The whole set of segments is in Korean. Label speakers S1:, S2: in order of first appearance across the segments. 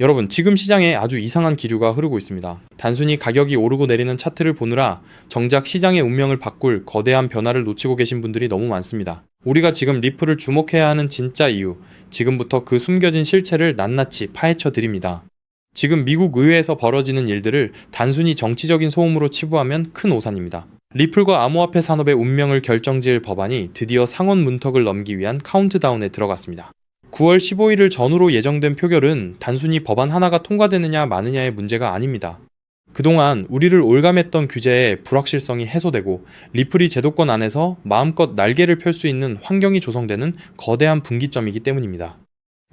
S1: 여러분, 지금 시장에 아주 이상한 기류가 흐르고 있습니다. 단순히 가격이 오르고 내리는 차트를 보느라 정작 시장의 운명을 바꿀 거대한 변화를 놓치고 계신 분들이 너무 많습니다. 우리가 지금 리플을 주목해야 하는 진짜 이유, 지금부터 그 숨겨진 실체를 낱낱이 파헤쳐 드립니다. 지금 미국 의회에서 벌어지는 일들을 단순히 정치적인 소음으로 치부하면 큰 오산입니다. 리플과 암호화폐 산업의 운명을 결정지을 법안이 드디어 상원 문턱을 넘기 위한 카운트다운에 들어갔습니다. 9월 15일을 전후로 예정된 표결은 단순히 법안 하나가 통과되느냐 마느냐의 문제가 아닙니다. 그동안 우리를 올감했던 규제의 불확실성이 해소되고 리플이 제도권 안에서 마음껏 날개를 펼 수 있는 환경이 조성되는 거대한 분기점이기 때문입니다.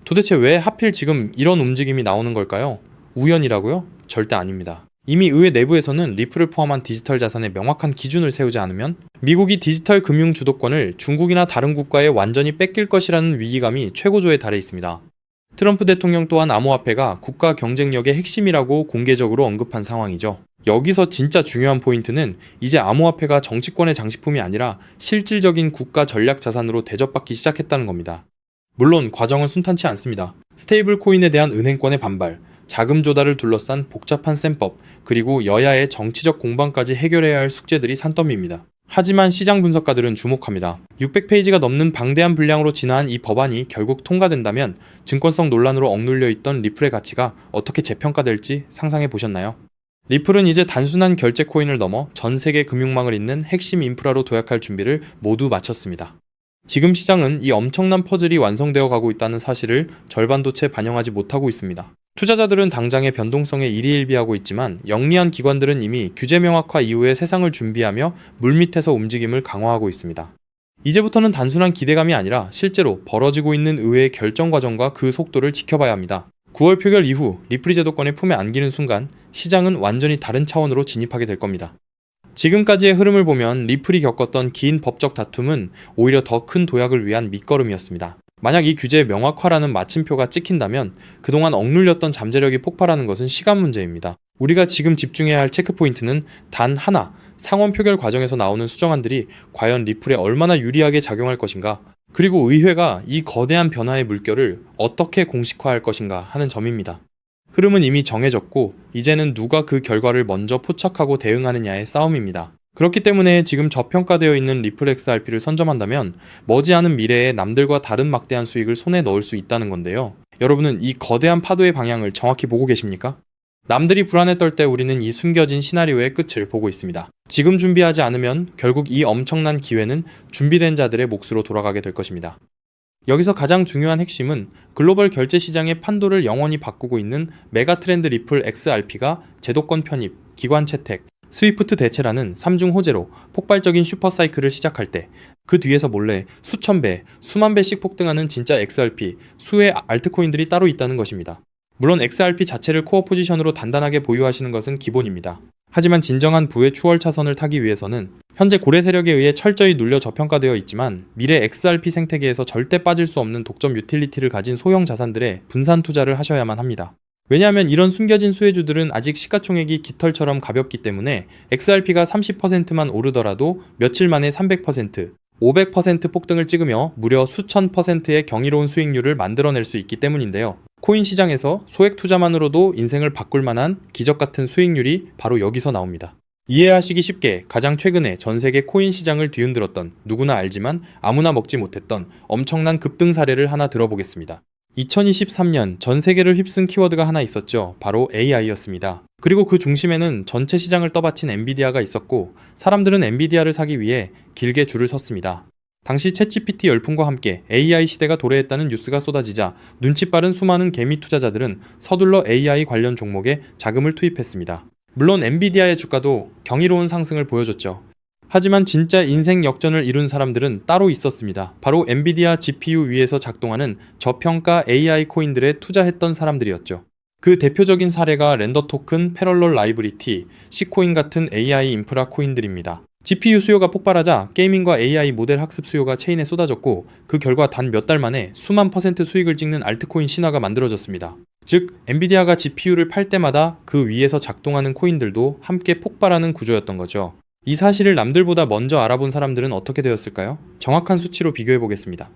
S1: 도대체 왜 하필 지금 이런 움직임이 나오는 걸까요? 우연이라고요? 절대 아닙니다. 이미 의회 내부에서는 리플을 포함한 디지털 자산의 명확한 기준을 세우지 않으면 미국이 디지털 금융 주도권을 중국이나 다른 국가에 완전히 뺏길 것이라는 위기감이 최고조에 달해 있습니다. 트럼프 대통령 또한 암호화폐가 국가 경쟁력의 핵심이라고 공개적으로 언급한 상황이죠. 여기서 진짜 중요한 포인트는 이제 암호화폐가 정치권의 장식품이 아니라 실질적인 국가 전략 자산으로 대접받기 시작했다는 겁니다. 물론 과정은 순탄치 않습니다. 스테이블 코인에 대한 은행권의 반발, 자금 조달을 둘러싼 복잡한 셈법, 그리고 여야의 정치적 공방까지 해결해야 할 숙제들이 산더미입니다. 하지만 시장 분석가들은 주목합니다. 600페이지가 넘는 방대한 분량으로 진화한 이 법안이 결국 통과된다면 증권성 논란으로 억눌려 있던 리플의 가치가 어떻게 재평가될지 상상해 보셨나요? 리플은 이제 단순한 결제 코인을 넘어 전 세계 금융망을 잇는 핵심 인프라로 도약할 준비를 모두 마쳤습니다. 지금 시장은 이 엄청난 퍼즐이 완성되어 가고 있다는 사실을 절반도 채 반영하지 못하고 있습니다. 투자자들은 당장의 변동성에 일희일비하고 있지만 영리한 기관들은 이미 규제 명확화 이후에 세상을 준비하며 물밑에서 움직임을 강화하고 있습니다. 이제부터는 단순한 기대감이 아니라 실제로 벌어지고 있는 의회의 결정 과정과 그 속도를 지켜봐야 합니다. 9월 표결 이후 리플이 제도권의 품에 안기는 순간 시장은 완전히 다른 차원으로 진입하게 될 겁니다. 지금까지의 흐름을 보면 리플이 겪었던 긴 법적 다툼은 오히려 더 큰 도약을 위한 밑거름이었습니다. 만약 이 규제의 명확화라는 마침표가 찍힌다면 그동안 억눌렸던 잠재력이 폭발하는 것은 시간 문제입니다. 우리가 지금 집중해야 할 체크포인트는 단 하나, 상원 표결 과정에서 나오는 수정안들이 과연 리플에 얼마나 유리하게 작용할 것인가, 그리고 의회가 이 거대한 변화의 물결을 어떻게 공식화할 것인가 하는 점입니다. 흐름은 이미 정해졌고 이제는 누가 그 결과를 먼저 포착하고 대응하느냐의 싸움입니다. 그렇기 때문에 지금 저평가되어 있는 리플 XRP를 선점한다면 머지않은 미래에 남들과 다른 막대한 수익을 손에 넣을 수 있다는 건데요. 여러분은 이 거대한 파도의 방향을 정확히 보고 계십니까? 남들이 불안에 떨 때 우리는 이 숨겨진 시나리오의 끝을 보고 있습니다. 지금 준비하지 않으면 결국 이 엄청난 기회는 준비된 자들의 몫으로 돌아가게 될 것입니다. 여기서 가장 중요한 핵심은 글로벌 결제 시장의 판도를 영원히 바꾸고 있는 메가트렌드 리플 XRP가 제도권 편입, 기관 채택, 스위프트 대체라는 3중 호재로 폭발적인 슈퍼사이클을 시작할 때 그 뒤에서 몰래 수천 배, 수만 배씩 폭등하는 진짜 XRP, 수의 알트코인들이 따로 있다는 것입니다. 물론 XRP 자체를 코어 포지션으로 단단하게 보유하시는 것은 기본입니다. 하지만 진정한 부의 추월 차선을 타기 위해서는 현재 고래 세력에 의해 철저히 눌려 저평가되어 있지만 미래 XRP 생태계에서 절대 빠질 수 없는 독점 유틸리티를 가진 소형 자산들에 분산 투자를 하셔야만 합니다. 왜냐하면 이런 숨겨진 수혜주들은 아직 시가총액이 깃털처럼 가볍기 때문에 XRP가 30%만 오르더라도 며칠 만에 300%, 500% 폭등을 찍으며 무려 수천 %의 경이로운 수익률을 만들어낼 수 있기 때문인데요. 코인 시장에서 소액 투자만으로도 인생을 바꿀 만한 기적 같은 수익률이 바로 여기서 나옵니다. 이해하시기 쉽게 가장 최근에 전 세계 코인 시장을 뒤흔들었던, 누구나 알지만 아무나 먹지 못했던 엄청난 급등 사례를 하나 들어보겠습니다. 2023년 전 세계를 휩쓴 키워드가 하나 있었죠. 바로 AI였습니다. 그리고 그 중심에는 전체 시장을 떠받친 엔비디아가 있었고 사람들은 엔비디아를 사기 위해 길게 줄을 섰습니다. 당시 챗GPT 열풍과 함께 AI 시대가 도래했다는 뉴스가 쏟아지자 눈치 빠른 수많은 개미 투자자들은 서둘러 AI 관련 종목에 자금을 투입했습니다. 물론 엔비디아의 주가도 경이로운 상승을 보여줬죠. 하지만 진짜 인생 역전을 이룬 사람들은 따로 있었습니다. 바로 엔비디아 GPU 위에서 작동하는 저평가 AI 코인들에 투자했던 사람들이었죠. 그 대표적인 사례가 렌더 토큰, 패럴럴 라이브리티, C코인 같은 AI 인프라 코인들입니다. GPU 수요가 폭발하자 게이밍과 AI 모델 학습 수요가 체인에 쏟아졌고 그 결과 단 몇 달 만에 수만 % 수익을 찍는 알트코인 신화가 만들어졌습니다. 즉, 엔비디아가 GPU를 팔 때마다 그 위에서 작동하는 코인들도 함께 폭발하는 구조였던 거죠. 이 사실을 남들보다 먼저 알아본 사람들은 어떻게 되었을까요? 정확한 수치로 비교해 보겠습니다.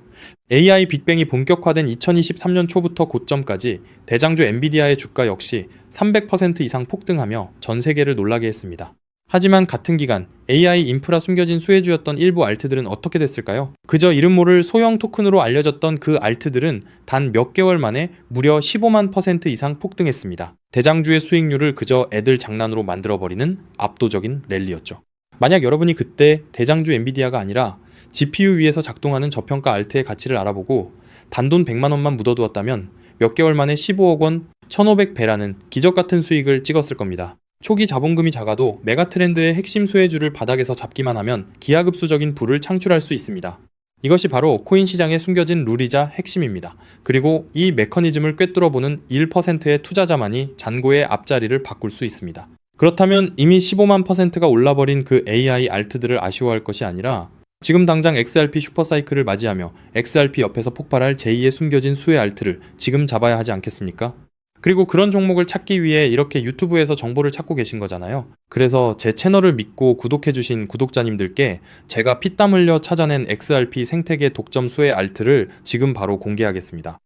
S1: AI 빅뱅이 본격화된 2023년 초부터 고점까지 대장주 엔비디아의 주가 역시 300% 이상 폭등하며 전 세계를 놀라게 했습니다. 하지만 같은 기간 AI 인프라 숨겨진 수혜주였던 일부 알트들은 어떻게 됐을까요? 그저 이름 모를 소형 토큰으로 알려졌던 그 알트들은 단 몇 개월 만에 무려 15만 % 이상 폭등했습니다. 대장주의 수익률을 그저 애들 장난으로 만들어버리는 압도적인 랠리였죠. 만약 여러분이 그때 대장주 엔비디아가 아니라 GPU 위에서 작동하는 저평가 알트의 가치를 알아보고 단돈 100만 원만 묻어두었다면 몇 개월 만에 15억 원, 1500배라는 기적같은 수익을 찍었을 겁니다. 초기 자본금이 작아도 메가트렌드의 핵심 수혜주를 바닥에서 잡기만 하면 기하급수적인 부를 창출할 수 있습니다. 이것이 바로 코인 시장에 숨겨진 룰이자 핵심입니다. 그리고 이 메커니즘을 꿰뚫어보는 1%의 투자자만이 잔고의 앞자리를 바꿀 수 있습니다. 그렇다면 이미 15만 %가 올라버린 그 AI 알트들을 아쉬워할 것이 아니라 지금 당장 XRP 슈퍼사이클을 맞이하며 XRP 옆에서 폭발할 제2의 숨겨진 수혜 알트를 지금 잡아야 하지 않겠습니까? 그리고 그런 종목을 찾기 위해 이렇게 유튜브에서 정보를 찾고 계신 거잖아요. 그래서 제 채널을 믿고 구독해주신 구독자님들께 제가 피땀 흘려 찾아낸 XRP 생태계 독점 수혜 알트를 지금 바로 공개하겠습니다.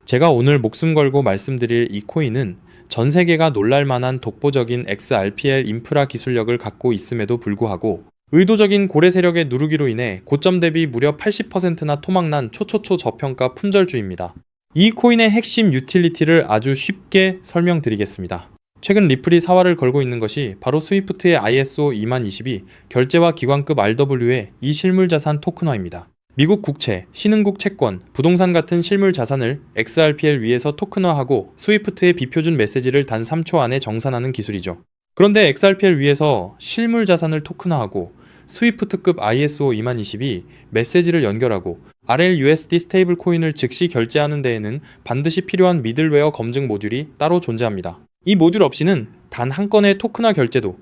S1: 제가 오늘 목숨 걸고 말씀드릴 이 코인은 전 세계가 놀랄만한 독보적인 XRPL 인프라 기술력을 갖고 있음에도 불구하고 의도적인 고래 세력의 누르기로 인해 고점 대비 무려 80%나 토막난 초초초 저평가 품절주입니다. 이 코인의 핵심 유틸리티를 아주 쉽게 설명드리겠습니다. 최근 리플이 사활을 걸고 있는 것이 바로 스위프트의 ISO 2022 결제와 기관급 RW의 이 실물자산 토큰화입니다. 미국 국채, 신흥국 채권, 부동산 같은 실물 자산을 XRPL 위에서 토큰화하고 스위프트의 비표준 메시지를 단 3초 안에 정산하는 기술이죠. 그런데 XRPL 위에서 실물 자산을 토큰화하고 스위프트급 ISO 2022 메시지를 연결하고 RLUSD 스테이블 코인을 즉시 결제하는 데에는 반드시 필요한 미들웨어 검증 모듈이 따로 존재합니다. 이 모듈 없이는 단 한 건의 토큰화 결제도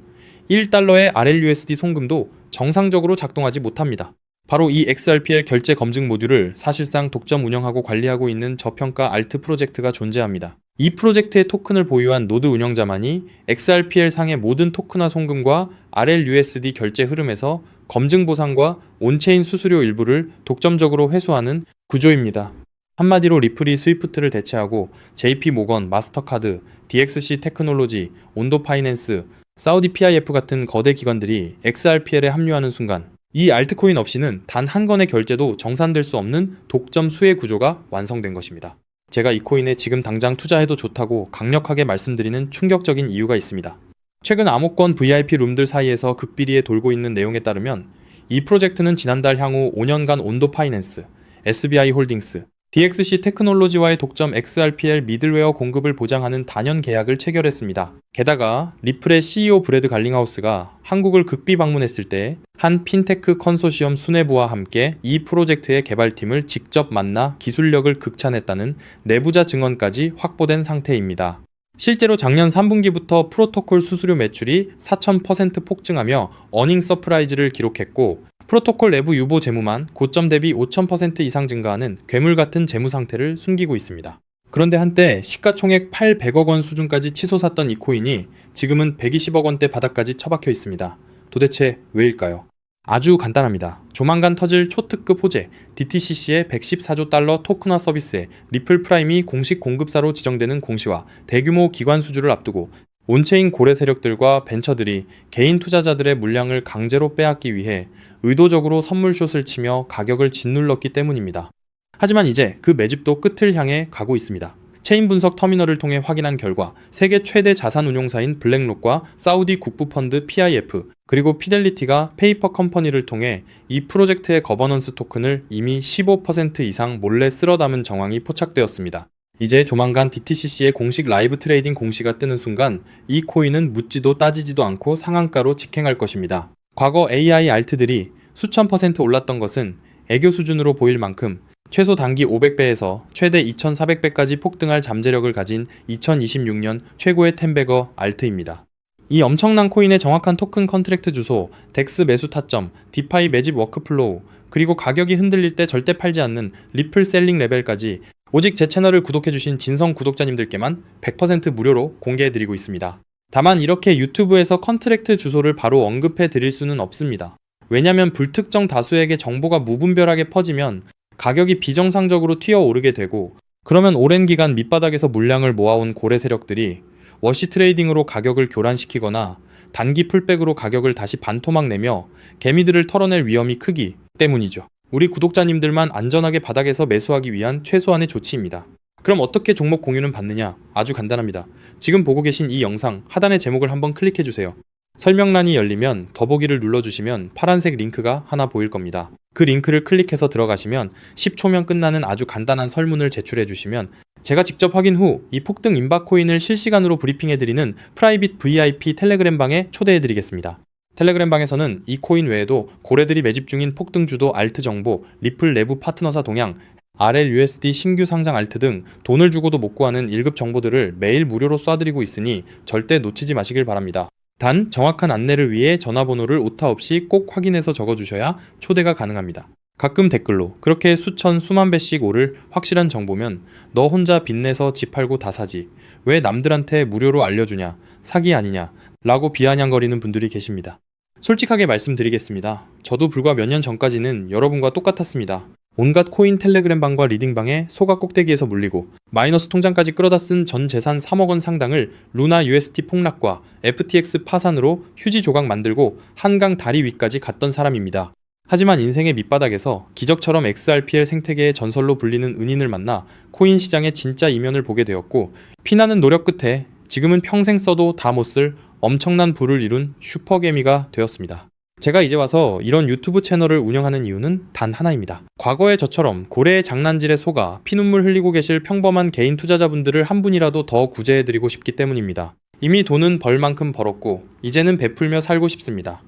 S1: 1달러의 RLUSD 송금도 정상적으로 작동하지 못합니다. 바로 이 XRPL 결제 검증 모듈을 사실상 독점 운영하고 관리하고 있는 저평가 알트 프로젝트가 존재합니다. 이 프로젝트의 토큰을 보유한 노드 운영자만이 XRPL 상의 모든 토큰화 송금과 RLUSD 결제 흐름에서 검증 보상과 온체인 수수료 일부를 독점적으로 회수하는 구조입니다. 한마디로 리플이 스위프트를 대체하고 JP 모건, 마스터카드, DXC 테크놀로지, 온도 파이낸스, 사우디 PIF 같은 거대 기관들이 XRPL에 합류하는 순간 이 알트코인 없이는 단 한 건의 결제도 정산될 수 없는 독점 수혜 구조가 완성된 것입니다. 제가 이 코인에 지금 당장 투자해도 좋다고 강력하게 말씀드리는 충격적인 이유가 있습니다. 최근 암호권 VIP 룸들 사이에서 극비리에 돌고 있는 내용에 따르면 이 프로젝트는 지난달 향후 5년간 온도 파이낸스, SBI 홀딩스, DXC 테크놀로지와의 독점 XRPL 미들웨어 공급을 보장하는 단연 계약을 체결했습니다. 게다가 리플의 CEO 브래드 갈링하우스가 한국을 극비 방문했을 때 한 핀테크 컨소시엄 수뇌부와 함께 이 프로젝트의 개발팀을 직접 만나 기술력을 극찬했다는 내부자 증언까지 확보된 상태입니다. 실제로 작년 3분기부터 프로토콜 수수료 매출이 4000% 폭증하며 어닝 서프라이즈를 기록했고 프로토콜 내부 유보 재무만 고점 대비 5000% 이상 증가하는 괴물 같은 재무 상태를 숨기고 있습니다. 그런데 한때 시가총액 800억 원 수준까지 치솟았던 이 코인이 지금은 120억 원대 바닥까지 처박혀 있습니다. 도대체 왜일까요? 아주 간단합니다. 조만간 터질 초특급 호재 DTCC의 114조 달러 토큰화 서비스에 리플 프라임이 공식 공급사로 지정되는 공시와 대규모 기관 수주를 앞두고 온체인 고래 세력들과 벤처들이 개인 투자자들의 물량을 강제로 빼앗기 위해 의도적으로 선물숏을 치며 가격을 짓눌렀기 때문입니다. 하지만 이제 그 매집도 끝을 향해 가고 있습니다. 체인 분석 터미널을 통해 확인한 결과 세계 최대 자산 운용사인 블랙록과 사우디 국부펀드 PIF 그리고 피델리티가 페이퍼 컴퍼니를 통해 이 프로젝트의 거버넌스 토큰을 이미 15% 이상 몰래 쓸어 담은 정황이 포착되었습니다. 이제 조만간 DTCC의 공식 라이브 트레이딩 공시가 뜨는 순간 이 코인은 묻지도 따지지도 않고 상한가로 직행할 것입니다. 과거 AI 알트들이 수천 % 올랐던 것은 애교 수준으로 보일 만큼 최소 단기 500배에서 최대 2400배까지 폭등할 잠재력을 가진 2026년 최고의 텐베거 알트입니다. 이 엄청난 코인의 정확한 토큰 컨트랙트 주소, 덱스 매수 타점, 디파이 매집 워크플로우, 그리고 가격이 흔들릴 때 절대 팔지 않는 리플 셀링 레벨까지 오직 제 채널을 구독해주신 진성 구독자님들께만 100% 무료로 공개해드리고 있습니다. 다만 이렇게 유튜브에서 컨트랙트 주소를 바로 언급해 드릴 수는 없습니다. 왜냐면 불특정 다수에게 정보가 무분별하게 퍼지면 가격이 비정상적으로 튀어오르게 되고, 그러면 오랜 기간 밑바닥에서 물량을 모아온 고래 세력들이 워시 트레이딩으로 가격을 교란시키거나 단기 풀백으로 가격을 다시 반토막 내며 개미들을 털어낼 위험이 크기 때문이죠. 우리 구독자님들만 안전하게 바닥에서 매수하기 위한 최소한의 조치입니다. 그럼 어떻게 종목 공유는 받느냐? 아주 간단합니다. 지금 보고 계신 이 영상 하단의 제목을 한번 클릭해주세요. 설명란이 열리면 더보기를 눌러주시면 파란색 링크가 하나 보일 겁니다. 그 링크를 클릭해서 들어가시면 10초면 끝나는 아주 간단한 설문을 제출해주시면 제가 직접 확인 후 이 폭등 임박 코인을 실시간으로 브리핑해드리는 프라이빗 VIP 텔레그램 방에 초대해드리겠습니다. 텔레그램 방에서는 이 코인 외에도 고래들이 매집 중인 폭등 주도 알트 정보, 리플 내부 파트너사 동향, RLUSD 신규 상장 알트 등 돈을 주고도 못 구하는 1급 정보들을 매일 무료로 쏴드리고 있으니 절대 놓치지 마시길 바랍니다. 단 정확한 안내를 위해 전화번호를 오타 없이 꼭 확인해서 적어주셔야 초대가 가능합니다. 가끔 댓글로 그렇게 수천 수만 배씩 오를 확실한 정보면 너 혼자 빚내서 집 팔고 다 사지, 왜 남들한테 무료로 알려주냐, 사기 아니냐 라고 비아냥거리는 분들이 계십니다. 솔직하게 말씀드리겠습니다. 저도 불과 몇 년 전까지는 여러분과 똑같았습니다. 온갖 코인 텔레그램 방과 리딩방에 소가 꼭대기에서 물리고 마이너스 통장까지 끌어다 쓴 전 재산 3억 원 상당을 루나 UST 폭락과 FTX 파산으로 휴지 조각 만들고 한강 다리 위까지 갔던 사람입니다. 하지만 인생의 밑바닥에서 기적처럼 XRPL 생태계의 전설로 불리는 은인을 만나 코인 시장의 진짜 이면을 보게 되었고, 피나는 노력 끝에 지금은 평생 써도 다 못 쓸 엄청난 부를 이룬 슈퍼개미가 되었습니다. 제가 이제 와서 이런 유튜브 채널을 운영하는 이유는 단 하나입니다. 과거에 저처럼 고래의 장난질에 속아 피눈물 흘리고 계실 평범한 개인 투자자분들을 한 분이라도 더 구제해드리고 싶기 때문입니다. 이미 돈은 벌 만큼 벌었고 이제는 베풀며 살고 싶습니다.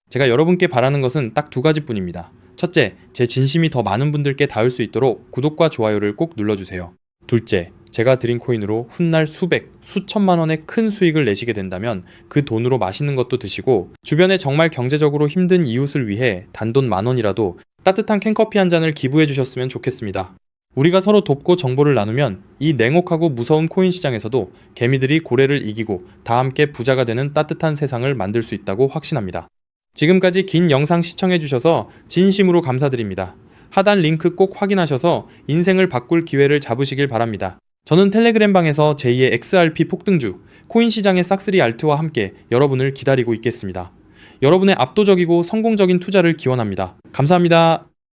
S1: 제가 여러분께 바라는 것은 딱 2가지 뿐입니다. 첫째, 제 진심이 더 많은 분들께 닿을 수 있도록 구독과 좋아요를 꼭 눌러주세요. 둘째, 제가 드린 코인으로 훗날 수백, 수천만 원의 큰 수익을 내시게 된다면 그 돈으로 맛있는 것도 드시고 주변에 정말 경제적으로 힘든 이웃을 위해 단돈 10,000원이라도 따뜻한 캔커피 한 잔을 기부해 주셨으면 좋겠습니다. 우리가 서로 돕고 정보를 나누면 이 냉혹하고 무서운 코인 시장에서도 개미들이 고래를 이기고 다 함께 부자가 되는 따뜻한 세상을 만들 수 있다고 확신합니다. 지금까지 긴 영상 시청해 주셔서 진심으로 감사드립니다. 하단 링크 꼭 확인하셔서 인생을 바꿀 기회를 잡으시길 바랍니다. 저는 텔레그램 방에서 제2의 XRP 폭등주, 코인 시장의 싹쓸이 알트와 함께 여러분을 기다리고 있겠습니다. 여러분의 압도적이고 성공적인 투자를 기원합니다. 감사합니다.